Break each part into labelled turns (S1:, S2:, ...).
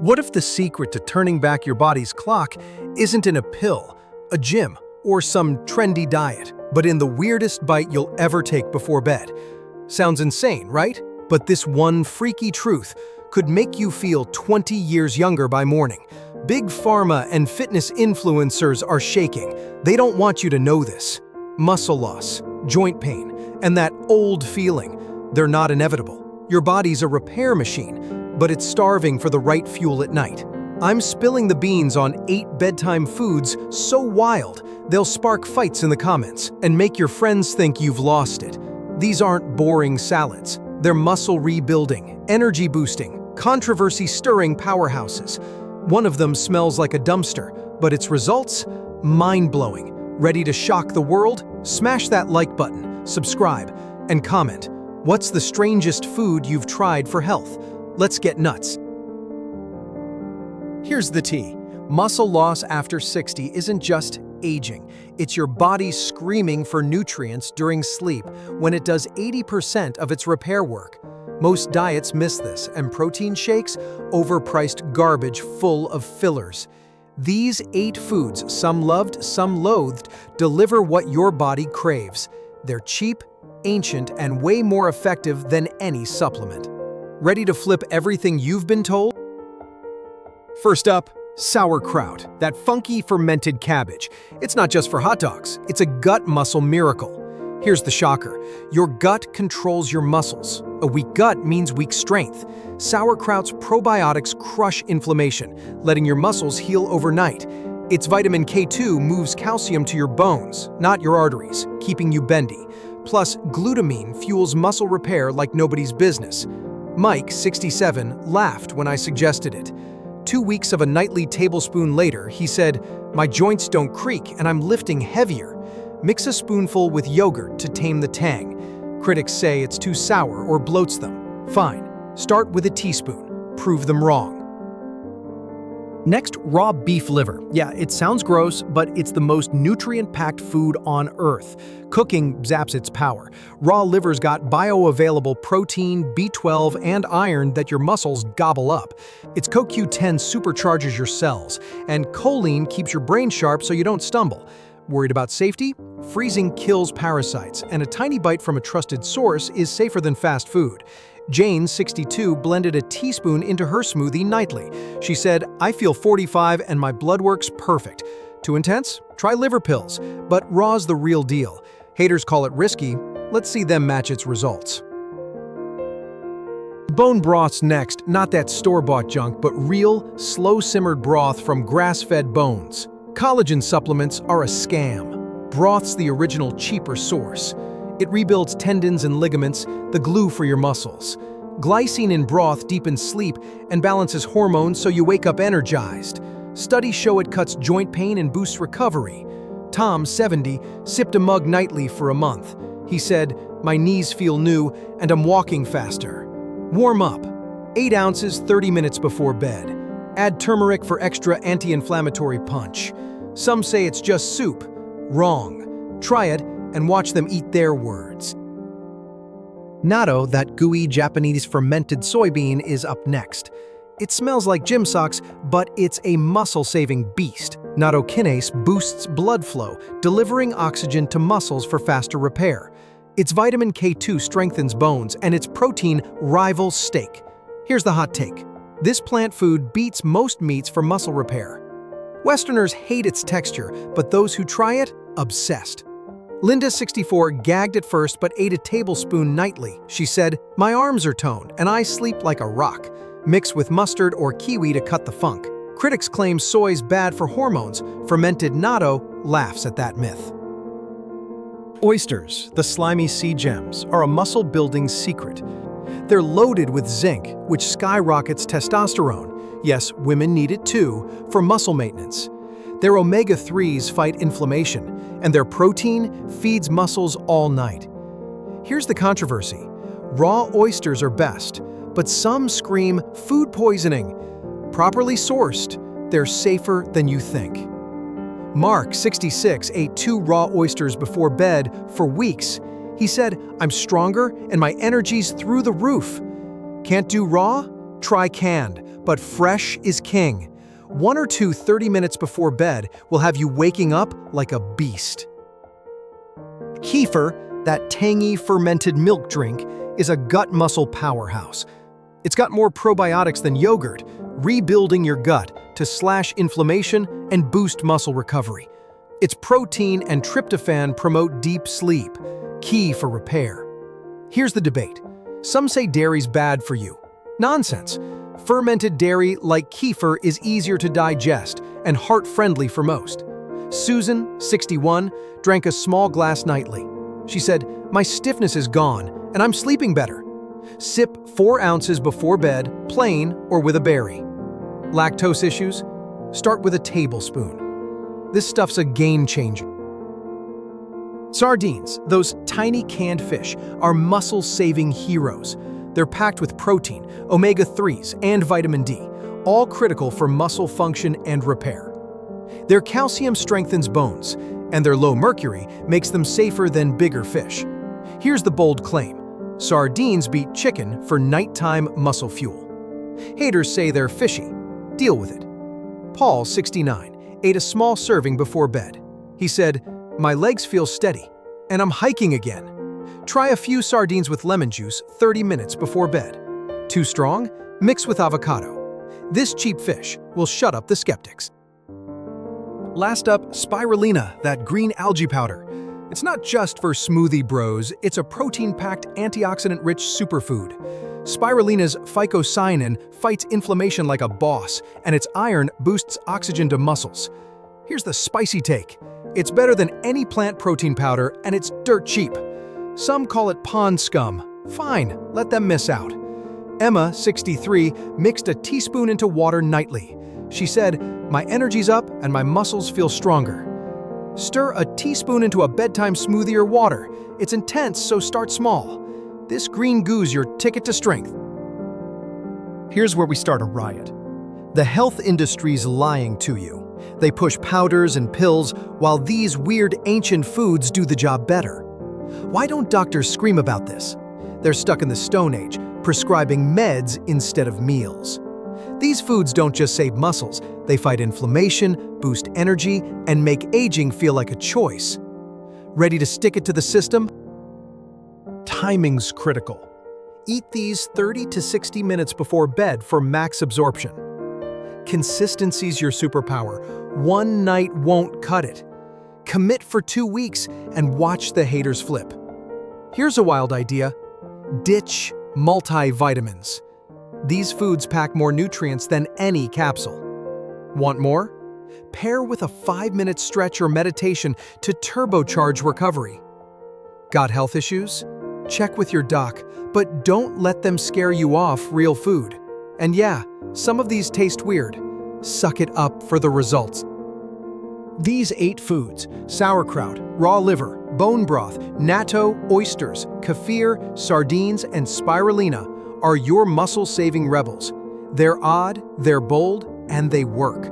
S1: What if the secret to turning back your body's clock isn't in a pill, a gym, or some trendy diet, but in the weirdest bite you'll ever take before bed? Sounds insane, right? But this one freaky truth could make you feel 20 years younger by morning. Big pharma and fitness influencers are shaking. They don't want you to know this. Muscle loss, joint pain, and that old feeling, they're not inevitable. Your body's a repair machine, but it's starving for the right fuel at night. I'm spilling the beans on 8 bedtime foods so wild, they'll spark fights in the comments and make your friends think you've lost it. These aren't boring salads. They're muscle rebuilding, energy boosting, controversy-stirring powerhouses. One of them smells like a dumpster, but its results? Mind-blowing. Ready to shock the world? Smash that like button, subscribe, and comment. What's the strangest food you've tried for health? Let's get nuts. Here's the tea. Muscle loss after 60 isn't just aging. It's your body screaming for nutrients during sleep when it does 80% of its repair work. Most diets miss this, and protein shakes, overpriced garbage full of fillers. These 8 foods, some loved, some loathed, deliver what your body craves. They're cheap, ancient, and way more effective than any supplement. Ready to flip everything you've been told? First up, sauerkraut, that funky fermented cabbage. It's not just for hot dogs, it's a gut muscle miracle. Here's the shocker. Your gut controls your muscles. A weak gut means weak strength. Sauerkraut's probiotics crush inflammation, letting your muscles heal overnight. Its vitamin K2 moves calcium to your bones, not your arteries, keeping you bendy. Plus, glutamine fuels muscle repair like nobody's business. Mike, 67, laughed when I suggested it. 2 weeks of a nightly tablespoon later, he said, "My joints don't creak and I'm lifting heavier." Mix a spoonful with yogurt to tame the tang. Critics say it's too sour or bloats them. Fine, start with a teaspoon. Prove them wrong. Next, raw beef liver. Yeah, it sounds gross, but it's the most nutrient-packed food on Earth. Cooking zaps its power. Raw liver's got bioavailable protein, B12, and iron that your muscles gobble up. Its CoQ10 supercharges your cells, and choline keeps your brain sharp so you don't stumble. Worried about safety? Freezing kills parasites, and a tiny bite from a trusted source is safer than fast food. Jane, 62, blended a teaspoon into her smoothie nightly. She said, "I feel 45 and my blood works perfect." Too intense? Try liver pills. But raw's the real deal. Haters call it risky. Let's see them match its results. Bone broth's next, not that store-bought junk, but real, slow-simmered broth from grass-fed bones. Collagen supplements are a scam. Broth's the original, cheaper source. It rebuilds tendons and ligaments, the glue for your muscles. Glycine in broth deepens sleep and balances hormones so you wake up energized. Studies show it cuts joint pain and boosts recovery. Tom, 70, sipped a mug nightly for a month. He said, "My knees feel new and I'm walking faster." Warm up. 8 ounces 30 minutes before bed. Add turmeric for extra anti-inflammatory punch. Some say it's just soup. Wrong. Try it and watch them eat their words. Natto, that gooey Japanese fermented soybean, is up next. It smells like gym socks, but it's a muscle-saving beast. Natto kinase boosts blood flow, delivering oxygen to muscles for faster repair. Its vitamin K2 strengthens bones, and its protein rivals steak. Here's the hot take. This plant food beats most meats for muscle repair. Westerners hate its texture, but those who try it, obsessed. Linda, 64, gagged at first but ate a tablespoon nightly. She said, "My arms are toned and I sleep like a rock." Mix with mustard or kiwi to cut the funk. Critics claim soy's bad for hormones. Fermented natto laughs at that myth. Oysters, the slimy sea gems, are a muscle-building secret. They're loaded with zinc, which skyrockets testosterone. Yes, women need it too, for muscle maintenance. Their omega-3s fight inflammation, and their protein feeds muscles all night. Here's the controversy. Raw oysters are best, but some scream food poisoning. Properly sourced, they're safer than you think. Mark, 66, ate 2 raw oysters before bed for weeks. He said, "I'm stronger and my energy's through the roof." Can't do raw? Try canned. but fresh is king. 1 or 2 30 minutes before bed will have you waking up like a beast. Kefir, that tangy fermented milk drink, is a gut muscle powerhouse. It's got more probiotics than yogurt, rebuilding your gut to slash inflammation and boost muscle recovery. Its protein and tryptophan promote deep sleep, key for repair. Here's the debate. Some say dairy's bad for you. Nonsense. Fermented dairy, like kefir, is easier to digest and heart-friendly for most. Susan, 61, drank a small glass nightly. She said, "My stiffness is gone, and I'm sleeping better." Sip 4 ounces before bed, plain or with a berry. Lactose issues? Start with a tablespoon. This stuff's a game changer. Sardines, those tiny canned fish, are muscle-saving heroes. They're packed with protein, omega-3s, and vitamin D, all critical for muscle function and repair. Their calcium strengthens bones, and their low mercury makes them safer than bigger fish. Here's the bold claim. Sardines beat chicken for nighttime muscle fuel. Haters say they're fishy. Deal with it. Paul, 69, ate a small serving before bed. He said, "My legs feel steady, and I'm hiking again." Try a few sardines with lemon juice 30 minutes before bed. Too strong? Mix with avocado. This cheap fish will shut up the skeptics. Last up, spirulina, that green algae powder. It's not just for smoothie bros, it's a protein-packed, antioxidant-rich superfood. Spirulina's phycocyanin fights inflammation like a boss, and its iron boosts oxygen to muscles. Here's the spicy take. It's better than any plant protein powder, and it's dirt cheap. Some call it pond scum. Fine, let them miss out. Emma, 63, mixed a teaspoon into water nightly. She said, "My energy's up and my muscles feel stronger." Stir a teaspoon into a bedtime smoothie or water. It's intense, so start small. This green goo's your ticket to strength. Here's where we start a riot. The health industry's lying to you. They push powders and pills while these weird ancient foods do the job better. Why don't doctors scream about this? They're stuck in the Stone Age, prescribing meds instead of meals. These foods don't just save muscles, they fight inflammation, boost energy, and make aging feel like a choice. Ready to stick it to the system? Timing's critical. Eat these 30 to 60 minutes before bed for max absorption. Consistency's your superpower. One night won't cut it. Commit for 2 weeks and watch the haters flip. Here's a wild idea. Ditch multivitamins. These foods pack more nutrients than any capsule. Want more? Pair with a 5-minute stretch or meditation to turbocharge recovery. Got health issues? Check with your doc, but don't let them scare you off real food. And yeah, some of these taste weird. Suck it up for the results. These 8 foods, sauerkraut, raw liver, bone broth, natto, oysters, kefir, sardines, and spirulina, are your muscle-saving rebels. They're odd, they're bold, and they work.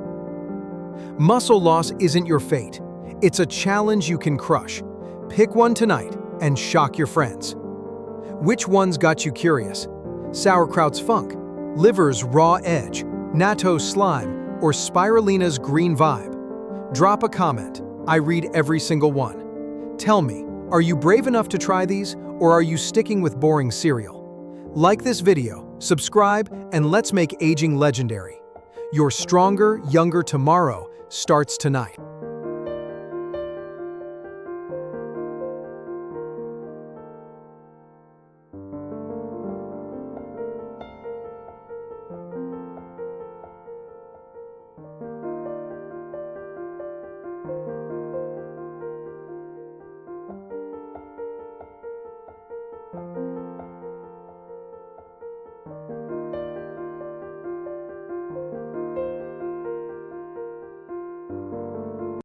S1: Muscle loss isn't your fate. It's a challenge you can crush. Pick one tonight and shock your friends. Which one's got you curious? Sauerkraut's funk, liver's raw edge, natto's slime, or spirulina's green vibe? Drop a comment. I read every single one. Tell me, are you brave enough to try these, or are you sticking with boring cereal? Like this video, subscribe, and let's make aging legendary. Your stronger, younger tomorrow starts tonight.